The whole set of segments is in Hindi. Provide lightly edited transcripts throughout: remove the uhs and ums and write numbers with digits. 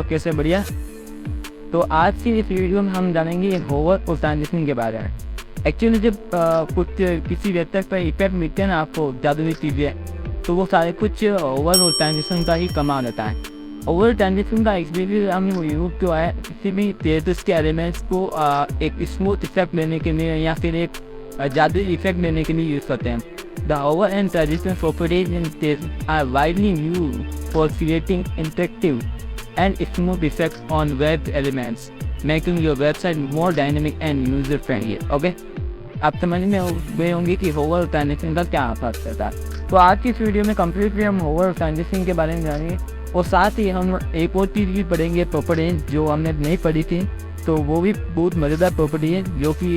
कैसे बढ़िया। तो आज की इस वीडियो में हम जानेंगे होवर और ट्रांजिशन के बारे में। एक्चुअली जब कुछ किसी वेबसाइट पर इफेक्ट मिलते हैं ना आपको जादुई चीज़ें, तो वो सारे कुछ ओवर और ट्रांजिशन का ही कमाल होता है। ओवर ट्रांजिशन का एक्सपीरियंस हम यूज़ जो है किसी भी तेजस के एलिमेंट्स को एक स्मूथ इफेक्ट देने के लिए या फिर एक जादुई इफेक्ट देने के लिए यूज़ करते हैं। The over and transition properties in text are widely used for creating interactive and smooth effects on web elements, making your website more dynamic and user friendly. Okay? आप समझ में गए होंगे कि होवर और ट्रांजिशन का क्या फर्क करता है। तो आज की इस वीडियो में कम्प्लीटली हम होवर और ट्रांजिशन के बारे में जानेंगे और साथ ही हम एक और चीज़ भी पढ़ेंगे, प्रॉपर्टीज जो हमने नहीं पढ़ी थी, तो वो भी बहुत मज़ेदार प्रॉपर्टी है जो कि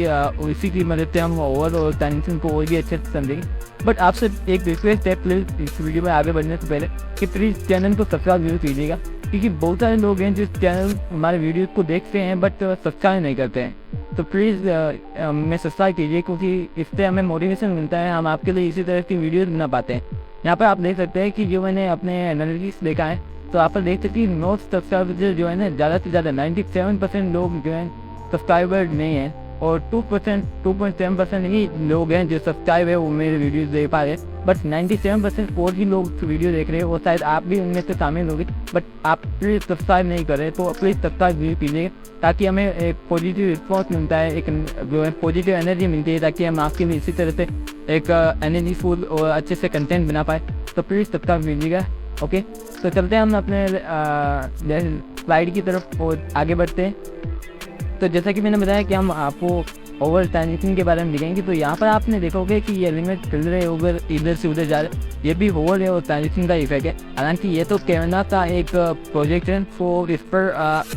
इसी की मदद से हम ओवर और ट्रांजिशन को और भी अच्छे से समझेंगे। बट आपसे एक रिक्वेस्ट है, प्लीज़ इस वीडियो में आगे बढ़ने से पहले कि प्लीज़ चैनल को सब्सक्राइब जरूर कीजिएगा, क्योंकि बहुत सारे लोग हैं जो चैनल हमारे वीडियो को देखते हैं बट सब्सक्राइब नहीं करते हैं। तो प्लीज़ मैं सब्सक्राइब कीजिए, क्योंकि इससे हमें मोटिवेशन मिलता है, हम आपके लिए इसी तरह की वीडियो बना पाते हैं। यहाँ पर आप देख सकते हैं कि जो मैंने अपने एनालिसिस देखा है, तो आप पर देख सकते हैं मोस्ट सब्सक्राइबर जो है ना, ज़्यादा से ज़्यादा 97% लोग जो हैं सब्सक्राइबर नहीं हैं और 2.7% ही लोग हैं जो सब्सक्राइब है वो मेरे वीडियोस देख पा रहे हैं। बट 97% और ही लोग वीडियो देख रहे हैं, वो शायद आप भी उनमें से शामिल होंगे, बट आप प्लीज़ सब्सक्राइब नहीं कर रहे, तो प्लीज़ सब्सक्राइब जरूर कीजिएगा ताकि हमें एक पॉजिटिव रिस्पॉन्स मिलता है, एक जो है पॉजिटिव एनर्जी मिलती है, ताकि हम आपके लिए इसी तरह से एक एनर्जीफुल और अच्छे से कंटेंट बना पाए। तो प्लीज़ सब्सक्राइब कीजिएगा। ओके, तो चलते हैं हम अपने स्लाइड की तरफ और आगे बढ़ते हैं। तो जैसा कि मैंने बताया कि हम आपको ओवर ट्रांजिशन के बारे में दिखाएंगे। तो यहाँ पर आपने देखोगे कि ये एलिमेंट चल रहे ओवर इधर से उधर जा रहे, ये भी ओवर है और ट्रांजिशन का इफेक्ट है। हालांकि ये तो कैमरा का एक प्रोजेक्ट है, तो इस पर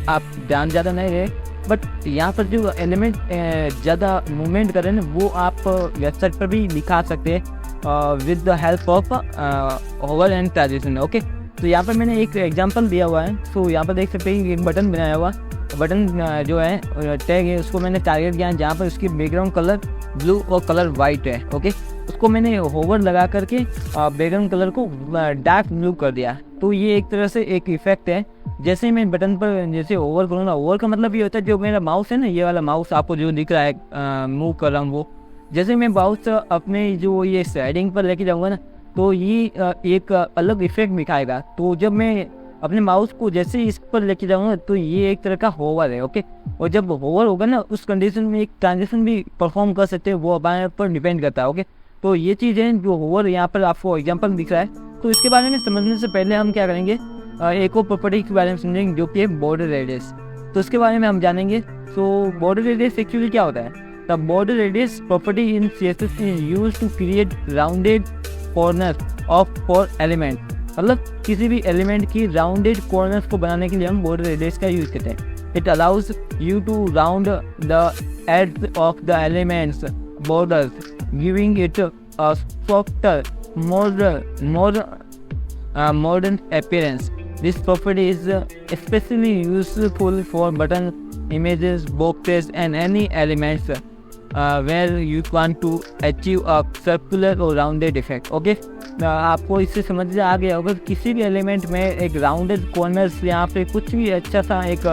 आप ध्यान ज़्यादा नहीं रहे, बट यहाँ पर जो एलिमेंट ज़्यादा मूवमेंट कर रहे हैं वो आप वेबसाइट पर भी दिखा सकते हैं with the help of over and transition. Okay, तो यहाँ पर मैंने एक एग्जांपल दिया हुआ है। तो यहाँ पर देख सकते हैं एक बटन बनाया हुआ, बटन जो है टैग है, उसको मैंने टारगेट किया जहाँ पर उसकी बैकग्राउंड कलर ब्लू और कलर वाइट है। ओके, उसको मैंने होवर लगा करके बैकग्राउंड कलर को डार्क ब्लू कर दिया। तो ये एक तरह से एक इफेक्ट है। जैसे मैं बटन पर जैसे ओवर करूँगा, ओवर का मतलब ये होता है जो मेरा माउस है ना, ये वाला माउस आपको जो दिख रहा है मूव कर रहा हूँ, वो जैसे मैं माउस अपने जो ये सेटिंग पर लेके जाऊँगा ना, तो ये एक अलग इफेक्ट दिखाएगा। तो जब मैं अपने माउस को जैसे इस पर लेके जाऊँगा तो ये एक तरह का होवर है। ओके, और जब होवर होगा ना उस कंडीशन में एक ट्रांजिशन भी परफॉर्म कर सकते हैं, वो हमारे पर डिपेंड करता है। ओके, तो ये चीज़ है जो होवर यहाँ पर आपको एग्जांपल दिख रहा है। तो इसके बारे में समझने से पहले हम क्या करेंगे, एक और प्रॉपर्टी के बारे में समझेंगे जो कि है बॉर्डर रेडियस। तो इसके बारे में हम जानेंगे। तो बॉर्डर रेडियस एक्चुअली क्या होता है? The border radius property in CSS is used to create rounded corner of for element. मतलब किसी भी एलिमेंट की राउंडेड कॉर्नर्स को बनाने के लिए हम बॉर्डर रेडियस का यूज़ करते हैं। It allows you to round the edges of the elements borders, giving it a softer modern appearance. This property is especially useful for button images, boxes and any elements where you want to achieve a circular or rounded effect. Okay, आपको इससे समझ आ गया होगा, किसी भी एलिमेंट में एक राउंडेड कॉर्नर्स यहाँ पे कुछ भी अच्छा सा एक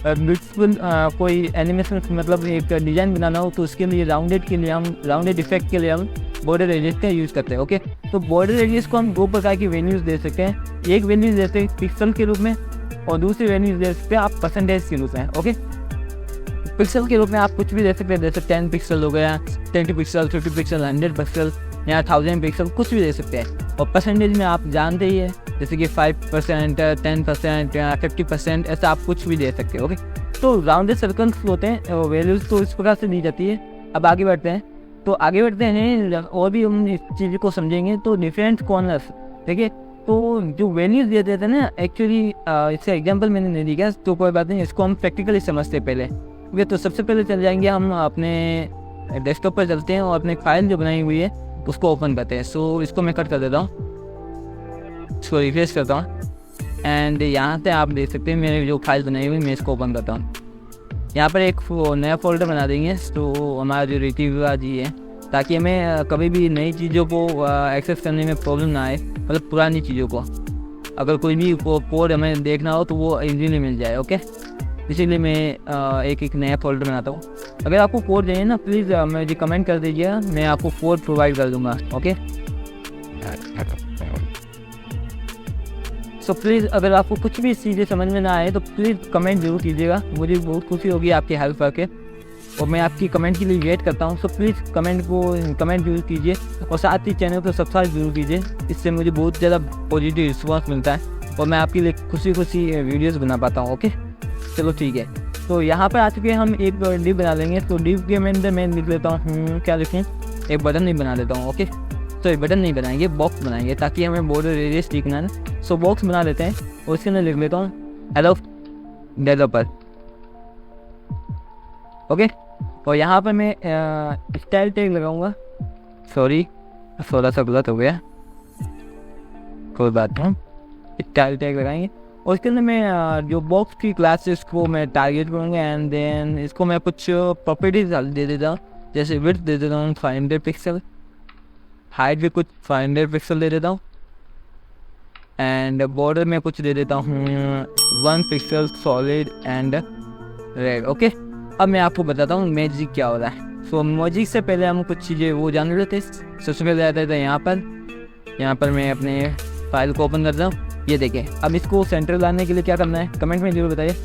ब्यूटीफुल कोई एनिमेशन मतलब एक डिज़ाइन बनाना हो, तो उसके लिए राउंडेड के लिए हम राउंडेड इफेक्ट के लिए हम बॉर्डर रेडियस का यूज़ करते हैं। ओके, तो बॉर्डर रेडियस को हम दो प्रकार की वैल्यूज़ दे सकते हैं। एक वैल्यूज़ देते हैं पिक्सल के रूप में और दूसरी वैल्यूज़ दे सकते हैं आप परसेंटेज के रूप में। ओके, पिक्सल के रूप में आप कुछ भी दे सकते हैं, जैसे 10 पिक्सल हो गया, 20 पिक्सल, 50 पिक्सल, 100 पिक्सल या 1000 पिक्सल, कुछ भी दे सकते हैं। और परसेंटेज में आप जानते ही है, जैसे कि 5%, 10% या 50%, ऐसा आप कुछ भी दे सकते हैं। ओके, तो राउंडेड सर्कल्स होते हैं वैल्यूज़, तो इस प्रकार से दी जाती है। अब आगे बढ़ते हैं। तो आगे बढ़ते हैं और भी हम इस चीज़ को समझेंगे। तो डिफरेंट कॉर्नर्स, ठीक है, तो जो वैल्यूज़ दिए देते हैं ना, एक्चुअली इसका एग्जांपल मैंने नहीं दिया, तो कोई बात नहीं, इसको हम प्रैक्टिकली समझते हैं पहले। ओके, तो सबसे पहले चल जाएंगे हम अपने डेस्कटॉप पर चलते हैं और अपने फाइल जो बनाई हुई है उसको ओपन करते हैं। सो इसको मैं कट कर देता हूँ, इसको रिफ्रेश करता हूँ एंड यहाँ से आप देख सकते हैं मेरे जो फाइल बनाई हुई, मैं इसको ओपन करता हूँ। यहाँ पर एक नया फोल्डर बना देंगे, तो हमारा जो रिट्रीवर जी है, ताकि हमें कभी भी नई चीज़ों को एक्सेस करने में प्रॉब्लम ना आए, मतलब पुरानी चीज़ों को। अगर कोई भी कोड हमें देखना हो तो वो इजीली मिल जाए। ओके, इसीलिए मैं एक नया फोल्डर बनाता हूँ। अगर आपको कोड चाहिए ना प्लीज़ मुझे कमेंट कर दीजिएगा, मैं आपको कोड प्रोवाइड कर दूँगा। ओके, सो प्लीज़ अगर आपको कुछ भी चीज़ें समझ में ना आए तो प्लीज़ कमेंट जरूर कीजिएगा, मुझे बहुत खुशी होगी आपकी हेल्प करके, और मैं आपकी कमेंट के लिए वेट करता हूँ। सो प्लीज़ कमेंट जरूर कीजिए और साथ ही चैनल को सब्सक्राइब जरूर कीजिए, इससे मुझे बहुत ज़्यादा पॉजिटिव रिस्पॉन्स मिलता है और मैं आपके लिए खुशी वीडियोज़ बना पाता हूँ। ओके, चलो ठीक है, तो यहाँ पर आ चुके हैं हम एक डिव बना लेंगे। तो डिव के अंदर मैं लिख लेता हूँ, क्या लिखें, एक बटन नहीं बना लेता हूँ। ओके, तो एक बटन नहीं बनाएंगे, बॉक्स बनाएंगे ताकि हमें बॉर्डर रेडियस दिखना है। सो बॉक्स बना लेते हैं और उसके अंदर लिख लेता हूँ हेलो डेवलपर। ओके, और यहाँ पर मैं स्टाइल टैग लगाऊंगा, सॉरी थोड़ा सा गलत हो गया, कोई बात नहीं, स्टाइल टैग लगाएंगे और इसके अंदर मैं जो बॉक्स की क्लासेस को मैं टारगेट करूँगा एंड देन इसको मैं कुछ प्रॉपर्टीज दे देता हूँ, जैसे विड्थ दे देता हूँ 500 पिक्सल, हाइट भी कुछ 500 पिक्सल दे देता हूँ एंड बॉर्डर में कुछ दे देता हूँ 1 pixel solid and red. Okay, अब मैं आपको बताता हूँ मैजिक क्या हो रहा है। सो मैजिक से पहले हम कुछ चीज़ें वो जान लेते हैं। सबसे पहले आता है यहाँ पर मैं अपने फाइल को ओपन करता हूँ, ये देखें। अब इसको सेंटर लाने के लिए क्या करना है कमेंट में जरूर बताइए।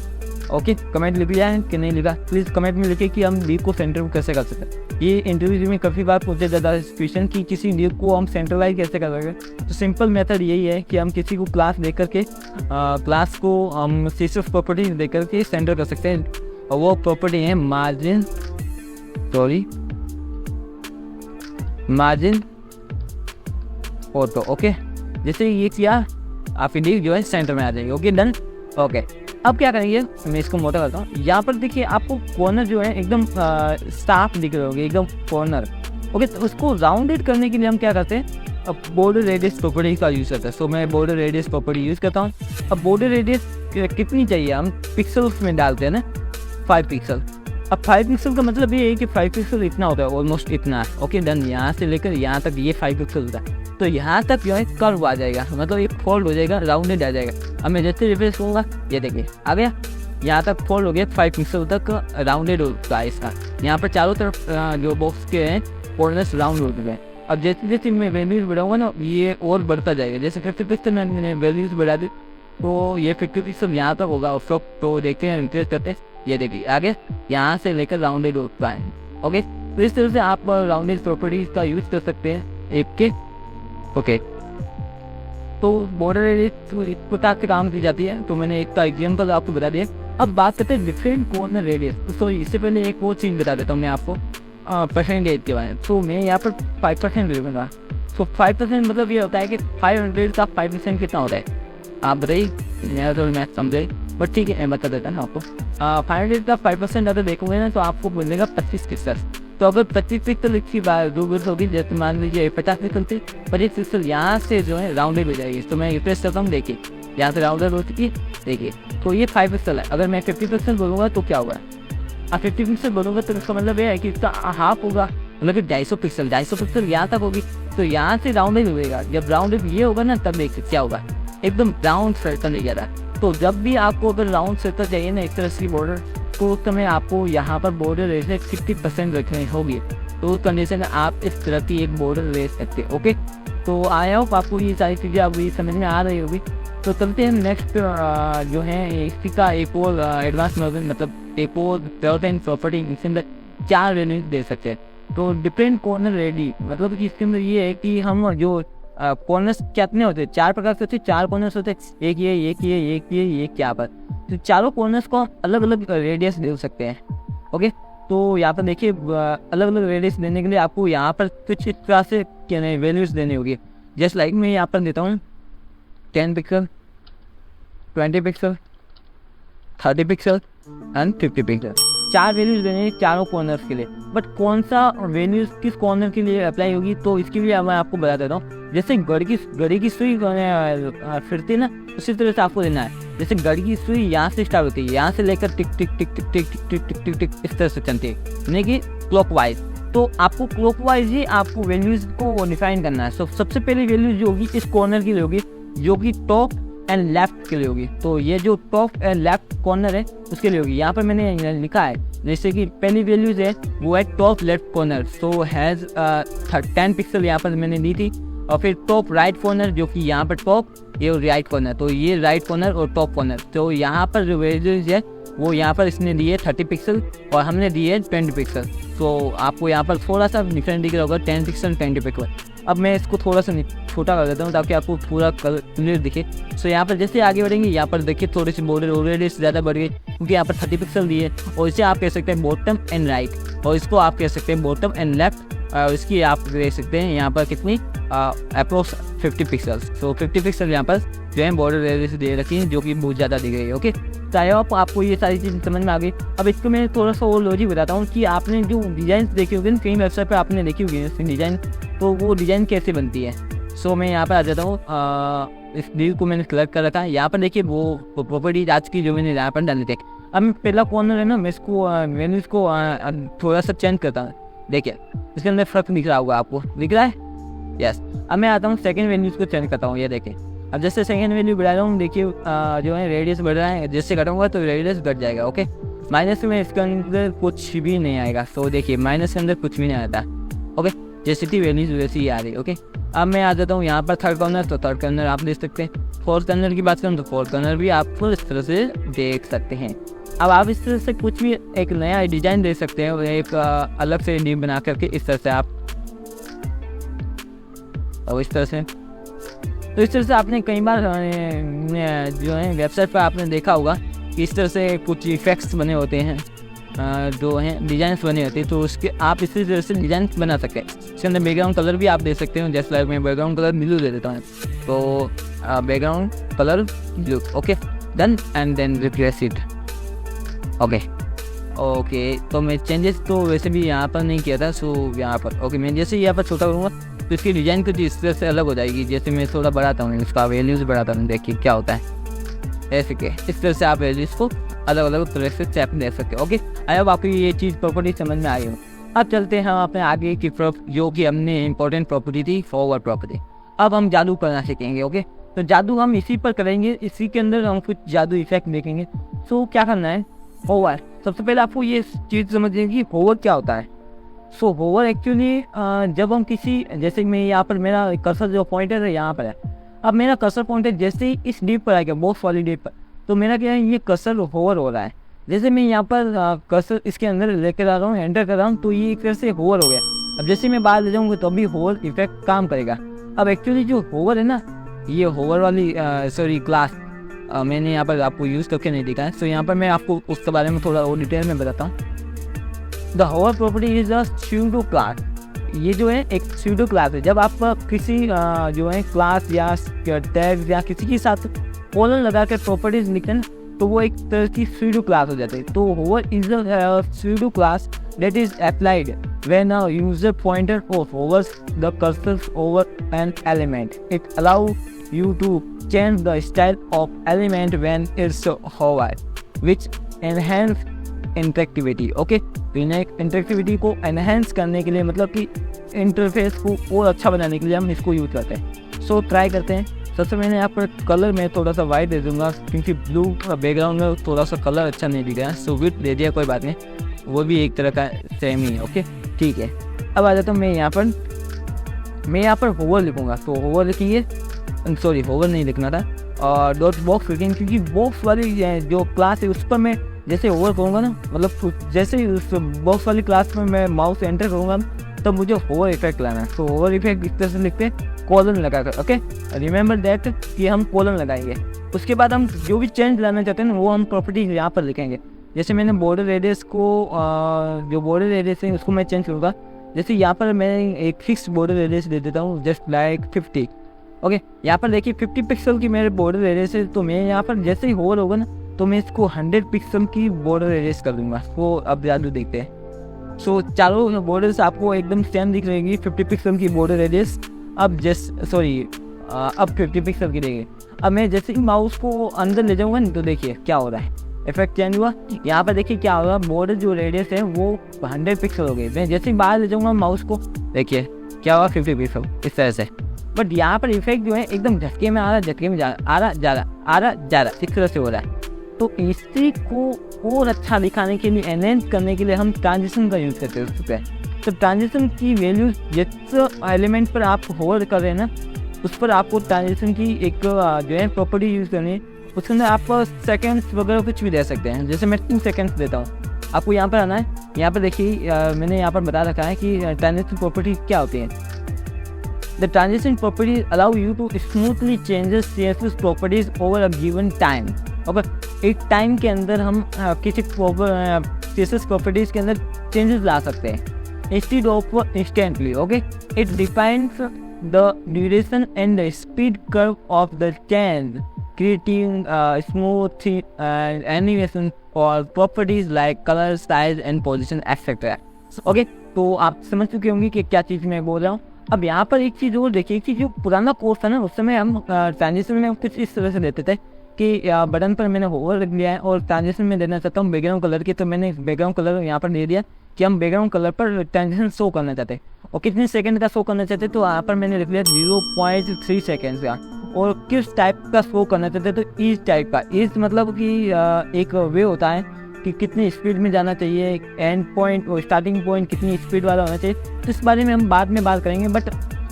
ओके, कमेंट लिख लिया है कि नहीं लिखा, प्लीज़ कमेंट में लिखिए कि हम लीव को सेंटर में कैसे कर सकते हैं। ये इंटरव्यू में काफ़ी बार पूछे जाता है क्वेश्चन कि किसी लीव को हम सेंट्रलाइज कैसे कर सकते। तो सिंपल मेथड यही है कि हम किसी को क्लास दे करके क्लास को हम सीएसएस प्रॉपर्टी दे करके सेंटर कर सकते हैं, और वो प्रॉपर्टी है मार्जिन फोटो। ओके, जैसे ये किया आपकी लीव जो है सेंटर में आ जाएगी। Okay, done. ओके, अब क्या करेंगे, मैं इसको मोटा करता हूँ। यहाँ पर देखिए आपको कॉर्नर जो है एकदम साफ दिख रहे होंगे, एकदम कॉर्नर। ओके, तो उसको राउंडेड करने के लिए हम क्या करते हैं, अब बॉर्डर रेडियस प्रॉपर्टी का यूज़ करते हैं। सो मैं बॉर्डर रेडियस प्रॉपर्टी यूज़ करता हूँ। अब बॉर्डर रेडियस कितनी चाहिए, हम पिक्सल्स में डालते हैं ना, 5 पिक्सल। अब 5 पिक्सल का मतलब ये है कि 5 पिक्सल इतना होता है, ऑलमोस्ट इतना है। Okay, done. यहाँ से लेकर यहाँ तक ये 5 पिक्सल होता है, तो यहाँ तक जो है कर्व आ जाएगा, मतलब ये फोल्ड हो जाएगा, राउंडेड आ जाएगा। अब मैं जैसे रिफ्रेश करूँगा, ये देखिए आ गया, यहाँ तक फोल्ड हो गया, 5 पिक्सल तक राउंडेड होता है इसका। यहाँ पर चारों तरफ जो बॉक्स के हैं कॉर्नर्स राउंड हो चुके हैं। अब जैसे जैसे मैं वैल्यूज बढ़ाऊंगा ना, ये और बढ़ता जाएगा। जैसे 50 पिक्सल मैंने वैल्यूज बढ़ा दी तो ये 50 पिक्सल यहाँ तक होगा। उस वक्त तो देखते हैं, इंटरेस्ट करते हैं, ये देखिए आगे यहाँ से लेकर राउंडेड होता है। ओके, तो इस तरह से आप राउंडेड प्रॉपर्टीज का यूज कर सकते हैं ऐप के। ओके, तो बॉर्डर रेडियस इस प्रकार से काम की जाती है, तो मैंने एक का एग्जाम्पल आपको बता दिया। अब बात करते हैं डिफरेंट कॉर्नर रेडियस। तो इससे पहले एक वो चीज़ बता देता हूँ मैं आपको परसेंटेज के बारे में। तो मैं यहाँ पर 5% ले लूँगा। तो 5% मतलब ये होता है कि 500 का 5% कितना होता है, आप बताइए, मेरा तो मैथ समझे, बट ठीक है मैं बता देता ना आपको। 500 का 5% अगर देखोगे ना तो आपको मिलेगा 25 पिक्सल। तो अगर 25 पिक्सल इसकी बात दो बिल्स होगी, जैसे मान लीजिए 50 पिक्सल थे, 25 पिक्सल यहाँ से जो है राउंडेड हो जाएगी। तो मैं रिफ्रेश करता हूँ, देखिए यहाँ से राउंडेड हो चुकी है, देखिए। तो ये 5 पिक्सल है। अगर मैं 50 पिक्सल बोलूँगा तो क्या होगा, 50 पिक्सल बोलूँगा तो इसका मतलब ये है कि इसका हाफ होगा, मतलब कि 250 पिक्सल यहाँ तक होगी। तो यहाँ से राउंडेड होगा, जब राउंडेड ये होगा ना तब देखिए क्या होगा, एकदम राउंड सर्कल नहीं जाता। तो जब भी आपको अगर राउंड सर्कल चाहिए ना इस तरह की बॉर्डर, तो उस समय आपको यहाँ पर बॉर्डर रेस 50% रखनी होगी। तो उस कंडीशन में आप इस तरह की एक बॉर्डर रेस सकते हैं। ओके, तो आई होप आपको ये सारी चीज़ें अब ये समझ में आ रही होगी। तो चलते हैं नेक्स्ट जो है इसी का एक और एडवांस वर्जन, मतलब एक और डेवलपमेंट प्रॉपर्टी, इसके अंदर 4 वैल्यूज दे सकते हैं। तो डिफरेंट कॉर्नर रेडी, मतलब कि इसके अंदर ये है कि हम जो कॉर्नर्स कितने होते हैं, 4 प्रकार के होते हैं, 4 कॉर्नर्स होते हैं, एक ये क्या पर। तो चारों कॉर्नर्स को अलग अलग रेडियस दे सकते हैं। ओके, तो यहाँ पर देखिए अलग अलग रेडियस देने के लिए आपको यहाँ पर कुछ इस तरह से क्या नहीं वैल्यूज देनी होगी। जस्ट लाइक मैं यहाँ पर देता हूँ 10 pixel, 20 pixel, 30 pixel and 50 pixel. 4 values देने हैं चारों कॉर्नर्स के लिए। बट कौन सा वैल्यूज किस कॉर्नर के लिए अप्लाई होगी, तो इसके लिए मैं आपको बता देता हूँ। जैसे घड़ी की सुई फिरती है ना, उसी तरह से आपको देना है। जैसे घड़ी की सुई यहाँ से स्टार्ट होती है, यहाँ से लेकर टिक टिक टिक टिक टिक टिक टिक टिक टिक टिक इस तरह से चलती है, यानी कि क्लॉकवाइज। तो आपको क्लॉकवाइज ही आपको वैल्यूज को डिफाइन करना है। सबसे पहले वैल्यूज जो होगी इस कॉर्नर की होगी, जो कि टॉप एंड लेफ्ट के लिए होगी। तो ये जो टॉप एंड लेफ्ट कॉर्नर है उसके लिए होगी। यहाँ पर मैंने लिखा है जैसे कि पहली वैल्यूज है वो है top left corner, so has 10 pixel यहाँ पर मैंने दी थी। और फिर टॉप राइट कॉर्नर जो कि यहाँ पर टॉप, ये राइट कॉर्नर, तो ये राइट कॉर्नर और टॉप कॉर्नर। तो यहाँ पर जो वैल्यूज है वो यहाँ पर इसने दिए 30 पिक्सल और हमने दिए 20 पिक्सल। तो आपको यहाँ पर थोड़ा सा डिफरेंट दिख रहा होगा, 10 पिक्सल 20 पिक्सल। अब मैं इसको थोड़ा सा छोटा कर देता हूँ ताकि आपको पूरा क्लियर दिखे। सो यहाँ पर जैसे आगे बढ़ेंगे यहाँ पर देखिए थोड़ी सी बॉर्डर ऑलरेडी ज़्यादा बढ़ गई क्योंकि यहाँ पर 30 पिक्सल दिए। और इसे आप कह सकते हैं बॉटम एंड राइट, और इसको आप कह सकते हैं बॉटम एंड लेफ्ट। इसकी आप देख सकते हैं यहाँ पर कितनी अप्रोक्स 50 पिक्सल्स। सो 50 पिक्सल यहाँ पर जो है बॉर्डर रेडियस दे रखी है जो कि बहुत ज़्यादा दिख रही है। ओके, तो आई होप आपको ये सारी चीज़ समझ में आ गई। अब इसको मैं थोड़ा सा और लॉजिक बताता हूँ कि आपने जो डिज़ाइन देखी होगी कई वेबसाइट पर आपने देखी होगी इसकी डिज़ाइन, तो वो डिज़ाइन कैसे बनती है। सो मैं यहाँ पर आ जाता हूँ, इस डील को मैंने सेलेक्ट कर रखा है। यहाँ पर देखिए वो प्रॉपर्टीज आज की जो मैंने यहाँ पर डाली थी। अब मैं पहला कॉर्नर है ना, मैं इसको थोड़ा सा चेंज करता हूँ। देखिए इसके अंदर फर्क दिख रहा होगा, आपको दिख रहा है? यस। अब मैं आता हूँ सेकंड वैल्यूज को चेंज करता हूँ। ये देखिए अब जैसे सेकंड वैल्यू बढ़ा रहा हूँ, देखिए जो है रेडियस बढ़ रहा है, जैसे घटाऊंगा तो रेडियस घट जाएगा। ओके, माइनस में इसके अंदर कुछ भी नहीं आएगा। तो देखिए माइनस के अंदर कुछ भी नहीं आता। ओके, जैसे थी वैल्यूज वैसी ही आ रही। ओके, अब मैं आ जाता हूँ यहाँ पर थर्ड कॉर्नर, तो थर्ड कॉर्नर आप देख सकते हैं। फोर्थ कॉर्नर की बात करूँ तो फोर्थ कॉर्नर भी आप इस तरह से देख सकते हैं। अब आप इस तरह से कुछ भी एक नया डिजाइन दे सकते हैं, एक अलग से नींव बना करके इस तरह से आप, और इस तरह से, तो इस तरह से आपने कई बार जो है वेबसाइट पर आपने देखा होगा कि इस तरह से कुछ इफेक्ट्स बने होते हैं, जो हैं डिजाइन बने होते हैं। तो उसके आप इसी तरह से डिजाइन बना सकते हैं। इसके अंदर बैकग्राउंड कलर भी आप दे सकते हो, जैसे मैं बैकग्राउंड कलर ब्लू दे देता हूँ। तो background colour blue. Okay, done and then replace it. Okay, तो मैं चेंजेस तो वैसे भी यहाँ पर नहीं किया था। सो यहाँ पर ओके, मैं जैसे यहाँ पर छोटा करूँगा तो इसकी डिज़ाइन कुछ इस तरह से अलग हो जाएगी। जैसे मैं थोड़ा बढ़ाता हूँ, इसका वैल्यूज़ बढ़ाता हूँ, देखिए क्या होता है। ऐसे के इस तरह से आप वैल्यूज़ को अलग अलग तरह से स्टेप दे सकते हो। ओके, आई होप आपको ये चीज़ प्रॉपर्टी समझ में आई हो। अब चलते हैं हम अपने आगे की तरफ, जो कि हमने इंपॉर्टेंट प्रॉपर्टी थी, फॉरवर्ड प्रॉपर्टी। अब हम जादू करना सीखेंगे। ओके, तो जादू हम इसी पर करेंगे, इसी के अंदर हम कुछ जादू इफेक्ट देखेंगे। सो क्या करना है, होवर। सबसे पहले आपको ये चीज़ समझिए कि होवर क्या होता है। सो होवर एक्चुअली जब हम किसी, जैसे मैं यहाँ पर मेरा कर्सर जो पॉइंटर है यहाँ पर है, अब मेरा कर्सर पॉइंटर जैसे ही इस डीप पर आएगा, बॉक्स वाली डीप पर, तो मेरा क्या है, ये कर्सर होवर हो रहा है। जैसे मैं यहाँ पर कर्सर इसके अंदर लेकर आ रहा हूँ, एंटर कर रहा हूँ, तो ये एक तरह से होवर हो गया। अब जैसे मैं बाहर ले जाऊँगा तो अभी होवर इफेक्ट काम करेगा। अब एक्चुअली जो होवर है ना, ये होवर वाली क्लास मैंने यहाँ पर आपको यूज़ करके नहीं दिखा है। सो यहाँ पर मैं आपको उसके बारे में थोड़ा और डिटेल में बताता हूँ। The hover property is a pseudo class. ये जो है एक स्यूडो क्लास है। जब आप किसी जो है क्लास या टैग या किसी के साथ कॉलन लगा कर प्रॉपर्टीज लिखते हैं तो वो एक तरह की स्यूडो क्लास हो जाती है। तो hover is a pseudo class that is applied when a user pointer hovers the cursor over an element. It allows you to change the style of element when it's hovered, which enhance interactivity. Okay, interactivity को एनहेंस करने के लिए, मतलब कि इंटरफेस को और अच्छा बनाने के लिए हम इसको यूज़ करते हैं। सो ट्राई करते हैं। सबसे मैंने यहाँ पर कलर में थोड़ा सा वाइट दे दूँगा क्योंकि ब्लू बैकग्राउंड में थोड़ा सा कलर अच्छा नहीं दिख रहा है। सो विथ दे दिया, कोई बात नहीं, वो भी एक तरह का सेम ही है। ओके, ठीक है। अब आ जाता हूँ मैं यहाँ पर होवर लिखूँगा। तो होवर लिखेंगे, सॉरी होवर नहीं लिखना था, और डॉट बॉक्स लिखेंगे क्योंकि बॉक्स वाली जो क्लास है उस पर मैं जैसे होवर करूँगा ना, मतलब जैसे उस बॉक्स वाली क्लास में मैं माउस एंटर करूँगा तो मुझे होवर इफेक्ट लाना है। तो होवर इफेक्ट इस तरह से लिखते हैं कॉलन लगाकर। ओके, रिमेंबर दैट कि हम कॉलन लगाएंगे। उसके बाद हम जो भी चेंज लाना चाहते हैं वो हम प्रॉपर्टी यहाँ पर लिखेंगे। जैसे मैंने बॉर्डर रेडियस को जो बॉर्डर रेडियस है उसको मैं चेंज करूँगा। जैसे यहाँ पर मैं एक फिक्स बॉर्डर रेडियस दे देता हूँ, जस्ट लाइक 50। ओके, यहाँ पर देखिए 50 पिक्सल की मेरे बॉर्डर रेडियस है। तो मैं यहाँ पर जैसे ही होवर होगा ना तो मैं इसको 100 पिक्सल की बॉर्डर रेडियस कर दूँगा। तो अब जादू देखते हैं। सो चारों बॉर्डर्स आपको एकदम सेम दिख रहेगी, 50 पिक्सल की बॉर्डर रेडियस। अब अब 50 पिक्सल की देंगे। अब मैं जैसे ही माउस को अंदर ले जाऊँगा ना तो देखिए क्या हो रहा है, इफेक्ट चेंज हुआ। यहाँ पर देखिए क्या होगा, बॉर्डर जो रेडियस है वो 100 पिक्सल हो गई। मैं जैसे ही बाहर ले जाऊँगा माउस को, देखिए क्या हुआ, 50 पिक्सल इस तरह से। बट यहाँ पर इफेक्ट जो है एकदम झटके में आ रहा, झटके में जा रहा, आ रहा जा रहा, आ रहा जा रहा, इस तरह से हो रहा है। तो इसी को और अच्छा दिखाने के लिए, एनहेंस करने के लिए हम ट्रांजिशन का यूज़ करते हैं उस पर। तो ट्रांजिशन की वैल्यू जिस एलिमेंट पर आप होल्ड कर रहे हैं ना, उस पर आपको ट्रांजिशन की एक जो है प्रॉपर्टी यूज़ करनी है। उसके अंदर आप सेकेंड्स वगैरह कुछ भी दे सकते हैं। जैसे मैं 2 सेकेंड्स देता हूँ, आपको यहाँ पर आना है। यहाँ पर देखिए मैंने यहाँ पर बता रखा है कि ट्रांजिशन प्रॉपर्टी क्या होती है। The transition properties allow you to smoothly changes CSS properties over a given time. Okay, एक टाइम के अंदर हम किसी सीएसएस प्रॉपर्टीज के अंदर चेंजेस ला सकते हैं instead of instantly. Okay, it depends the duration and the speed curve of the change, creating smooth animation for properties like color, size and position etc. Okay, तो आप समझ चुके होंगे कि क्या चीज़ मैं बोल रहा हूँ। अब यहाँ पर एक चीज़ और देखिए कि जो पुराना कोर्स था ना, उस समय हम ट्रांजिशन में कुछ इस तरह से देते थे कि बटन पर मैंने होवर रख लिया है और ट्रांजिशन में देना चाहता हूँ बैकग्राउंड कलर की, तो मैंने बैकग्राउंड कलर यहाँ पर दे दिया कि हम बैकग्राउंड कलर पर ट्रांजिशन शो करना चाहते हैं और कितने सेकंड का शो करना चाहते हैं। तो यहाँ पर मैंने लिख लिया 0.3 सेकेंड का। और किस टाइप का शो करना चाहते हैं, तो इस टाइप का। इस मतलब कि एक वे होता है कि कितनी स्पीड में जाना चाहिए, एंड पॉइंट और स्टार्टिंग पॉइंट कितनी स्पीड वाला होना चाहिए। तो इस बारे में हम बाद में बात करेंगे। बट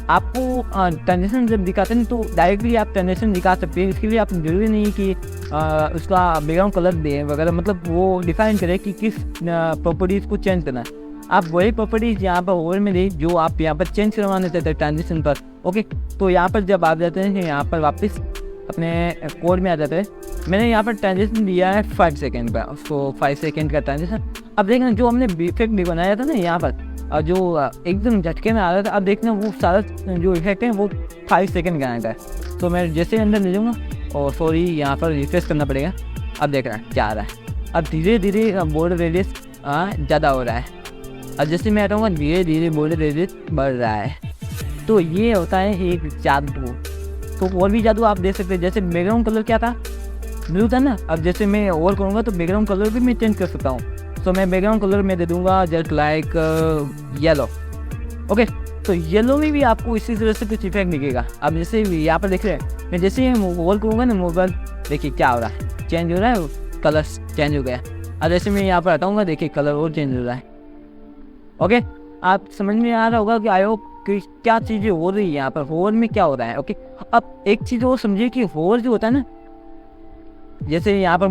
आपको ट्रांजिशन जब दिखाते हैं तो डायरेक्टली आप ट्रांजिशन दिखा सकते हैं। इसके लिए आप जरूरी नहीं कि उसका बैकग्राउंड कलर दें वगैरह, मतलब वो डिफाइन करें कि किस प्रॉपर्टीज़ को चेंज करना है। आप वही प्रॉपर्टीज यहाँ पर ओवर में दें जो आप यहाँ पर चेंज करवाने चाहते हैं ट्रांजिशन पर। ओके, तो यहाँ पर जब आप जाते हैं यहाँ पर वापस अपने कोड में आ जाते हैं। मैंने यहाँ पर ट्रांजिशन दिया है 5 सेकेंड का, उसको 5 सेकेंड का ट्रांजिशन। अब देखना जो हमने इफेक्ट भी बनाया था ना यहाँ पर, जो एकदम झटके में आ रहा था, अब देखना वो सारा जो इफेक्ट है वो 5 सेकेंड का आया था। तो मैं जैसे अंदर ले जाऊँगा और सॉरी यहाँ पर रिफ्रेश करना पड़ेगा। अब देख रहा है क्या आ रहा है, अब धीरे धीरे बॉर्डर रेडियस ज़्यादा हो रहा है। अब जैसे मैं हटाऊँगा धीरे धीरे बॉर्डर रेडियस बढ़ रहा है। तो ये होता है एक जादू। तो और भी जादू आप देख सकते हैं। जैसे बैकग्राउंड कलर क्या था, ब्लू था ना। अब जैसे मैं और करूँगा तो बैकग्राउंड कलर भी मैं चेंज कर सकता हूँ। तो मैं बैकग्राउंड कलर में दे दूँगा जस्ट लाइक येलो। ओके, तो येलो में भी आपको इसी तरह से कुछ इफेक्ट दिखेगा। अब जैसे यहाँ पर देख रहे हैं, मैं जैसे और करूँगा ना मोबाइल, देखिए क्या हो रहा है, चेंज हो रहा है, कलर चेंज हो गया। अब जैसे मैं यहाँ पर हटाऊँगा देखिए कलर और चेंज हो रहा है। ओके, आप समझ में आ रहा होगा कि आयो कि क्या चीज़ें हो रही है यहाँ पर, होवर में क्या हो रहा है। ओके, अब एक चीज़ और समझिए कि होवर जो होता है ना, जैसे यहाँ पर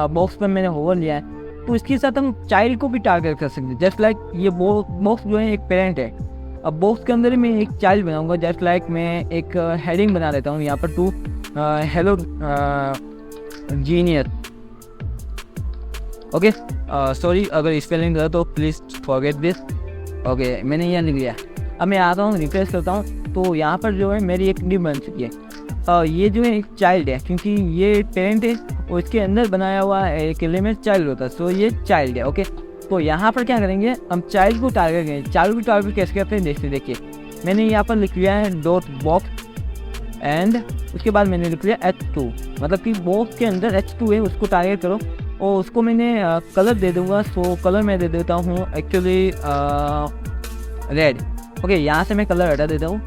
बॉक्स पर मैंने होवर लिया है, तो इसके साथ हम चाइल्ड को भी टारगेट कर सकते हैं। जस्ट लाइक ये बॉक्स जो है एक पेरेंट है। अब बॉक्स के अंदर मैं एक चाइल्ड बनाऊंगा। जस्ट लाइक मैं एक हेडिंग बना देता हूँ यहाँ पर, to hello junior. Okay, sorry अगर स्पेलिंग गलत हो प्लीज़ फॉरगेट दिस। ओके, मैंने यहाँ लिख लिया। अब मैं आता हूँ रिफ्रेश करता हूँ तो यहाँ पर जो है मेरी एक डिप बन चुकी है। ये जो है एक चाइल्ड है, क्योंकि ये पेरेंट है और इसके अंदर बनाया हुआ एक एलिमेंट चाइल्ड होता है। सो ये चाइल्ड है। ओके, तो यहाँ पर क्या करेंगे, हम चाइल्ड को टारगेट करेंगे। चाइल्ड को टारगेट कैसे करते हैं देखिए मैंने यहाँ पर लिख लिया है डॉट बॉक्स एंड उसके बाद मैंने लिख लिया H2, मतलब कि बॉक्स के अंदर H2 है, उसको टारगेट करो और उसको मैंने कलर दे दूँगा। सो कलर मैं दे देता हूँ एक्चुअली रेड। ओके, यहाँ से मैं कलर हटा देता हूँ,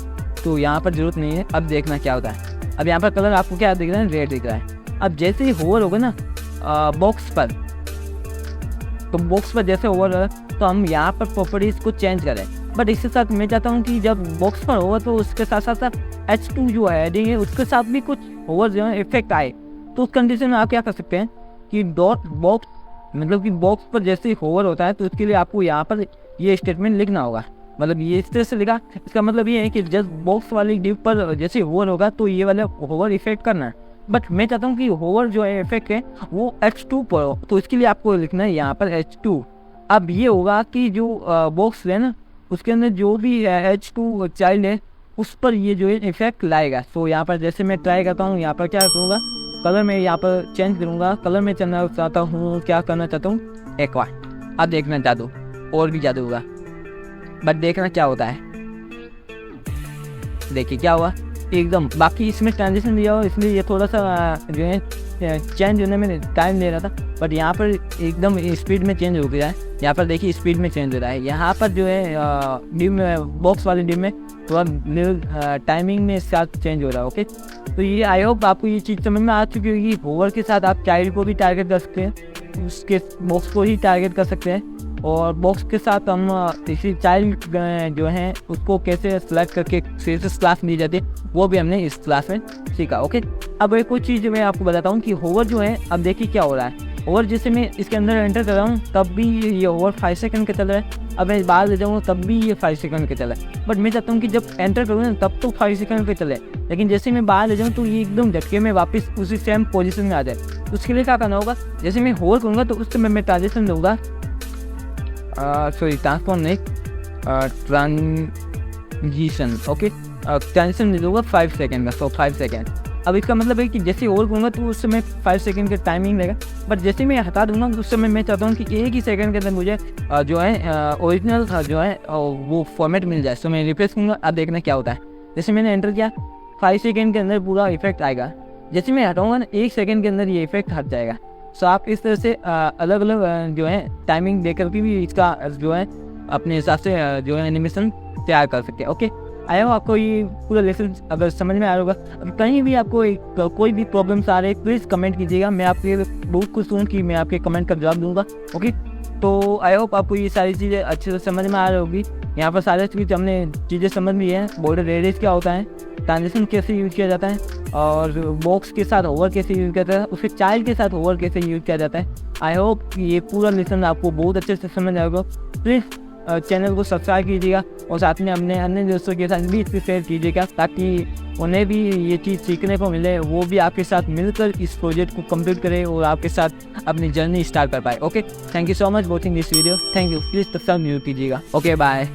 तो यहाँ पर ज़रूरत नहीं है। अब देखना क्या होता है। अब यहाँ पर कलर आपको क्या दिख रहा है, रेड दिख रहा है। अब जैसे ही होवर होगा ना बॉक्स पर, तो बॉक्स पर जैसे होवर होगा तो हम यहाँ पर प्रॉपर्टीज़ को चेंज करें। बट इसके साथ मैं चाहता हूँ कि जब बॉक्स पर होगा तो उसके साथ साथ H2 जो है हेडिंग है उसके साथ भी कुछ होवर जो है इफेक्ट आए। तो उस कंडीशन में आप क्या कर सकते हैं कि डॉट बॉक्स, मतलब कि बॉक्स पर जैसे ही होवर होता है तो उसके लिए आपको यहाँ पर ये स्टेटमेंट लिखना होगा। मतलब ये इस तरह से लिखा, इसका मतलब ये है कि जस्ट बॉक्स वाली डिप पर जैसे होवर होगा तो ये वाला होवर इफेक्ट करना है। बट मैं चाहता हूँ कि होवर जो है इफेक्ट है वो H2 पर हो, तो इसके लिए आपको लिखना है यहाँ पर H2। अब ये होगा कि जो बॉक्स है ना उसके अंदर जो भी H2 चाइल्ड है उस पर ये जो है इफेक्ट लाएगा। तो यहाँ पर जैसे मैं ट्राई करता हूँ, यहाँ पर क्या करूँगा, कलर में यहाँ पर चेंज करूँगा। कलर में चलना चाहता हूँ, क्या करना चाहता हूँ, एक बार। अब देखना जादू, और भी जादू होगा, बट देखना क्या होता है। देखिए क्या हुआ एकदम। बाकी इसमें ट्रांजिशन दिया हो इसलिए ये थोड़ा सा जो है चेंज होने में टाइम ले रहा था, बट यहाँ पर एकदम स्पीड में चेंज हो गया है। यहाँ पर देखिए स्पीड में चेंज हो रहा है। यहाँ पर जो है डिम में बॉक्स वाली डिम में थोड़ा टाइमिंग में इसका चेंज हो रहा है। ओके, तो ये आई होप आपको ये चीज़ समझ में आ चुकी होगी। होवर के साथ आप चाइल्ड को भी टारगेट कर सकते हैं, उसके बॉक्स को ही टारगेट कर सकते हैं, और बॉक्स के साथ हम इसी चाइल्ड जो है उसको कैसे सेलेक्ट करके सीएसएस क्लास दी जाती है वो भी हमने इस क्लास में सीखा। ओके, अब एक और चीज़ मैं आपको बताता हूँ कि होवर जो है, अब देखिए क्या हो रहा है। ओवर जैसे मैं इसके अंदर एंटर कर रहा हूँ तब भी ये ओवर 5 सेकंड का चल रहा है। अब मैं बाहर ले जाऊँगा तब भी ये 5 सेकंड का चल रहा है। बट मैं चाहता हूँ कि जब एंटर करूँ ना तब तो 5 सेकंड का चले, लेकिन जैसे मैं बाहर ले जाऊँ तो ये एकदम झटके में वापस उसी सेम पोजीशन में आ जाए। तो उसके लिए क्या करना होगा, जैसे मैं होवर करूँगा तो उस समय मैं ट्रांजेक्शन दूँगा, ट्रांसफॉर्म नहीं, ट्रांजिशन। ओके, ट्रांजिशन दे दूँगा 5 सेकंड का, सो 5 सेकंड। अब इसका मतलब है कि जैसे और करूँगा तो उस समय 5 सेकंड का टाइमिंग लगेगा, बट जैसे मैं हटा दूँगा तो उस समय मैं चाहता हूँ कि एक ही सेकंड के अंदर मुझे जो है ओरिजिनल जो है वो फॉर्मेट मिल जाए। सो मैं रिफ्रेश करूँगा, अब देखना क्या होता है। जैसे मैंने एंटर किया 5 सेकंड के अंदर पूरा इफेक्ट आएगा, जैसे मैं हटाऊँगा ना 1 सेकंड के अंदर ये इफेक्ट हट जाएगा। सो आप इस तरह से अलग अलग जो है टाइमिंग देकर के भी इसका जो है अपने हिसाब से जो है एनिमेशन तैयार कर सकते हैं। ओके, आया हो आपको ये पूरा लेसन अगर समझ में आ रहा होगा। अब कहीं भी आपको कोई भी प्रॉब्लम्स आ रहे हैं प्लीज़ कमेंट कीजिएगा, मैं आपके बहुत खुश हूँ कि मैं आपके कमेंट का जवाब दूंगा। ओके, तो आई होप आपको ये सारी चीज़ें अच्छे से समझ में आ रही होगी। यहाँ पर सारे चीज़ हमने चीज़ें समझ ली है, बॉर्डर रेडियस क्या होता है, ट्रांजिशन कैसे यूज़ किया जाता है, और बॉक्स के साथ ओवर कैसे यूज़ किया जाता है, उसके चाइल्ड के साथ ओवर कैसे यूज़ किया जाता है। आई होप ये पूरा लेसन आपको बहुत अच्छे से समझ आएगा। प्लीज़ चैनल को सब्सक्राइब कीजिएगा और साथ में अपने अन्य दोस्तों के साथ भी इसको शेयर कीजिएगा ताकि उन्हें भी ये चीज़ सीखने को मिले, वो भी आपके साथ मिलकर इस प्रोजेक्ट को कंप्लीट करें और आपके साथ अपनी जर्नी स्टार्ट कर पाए। Okay, thank you so much watching this video, thank you. Please subscribe कीजिएगा। Okay, bye.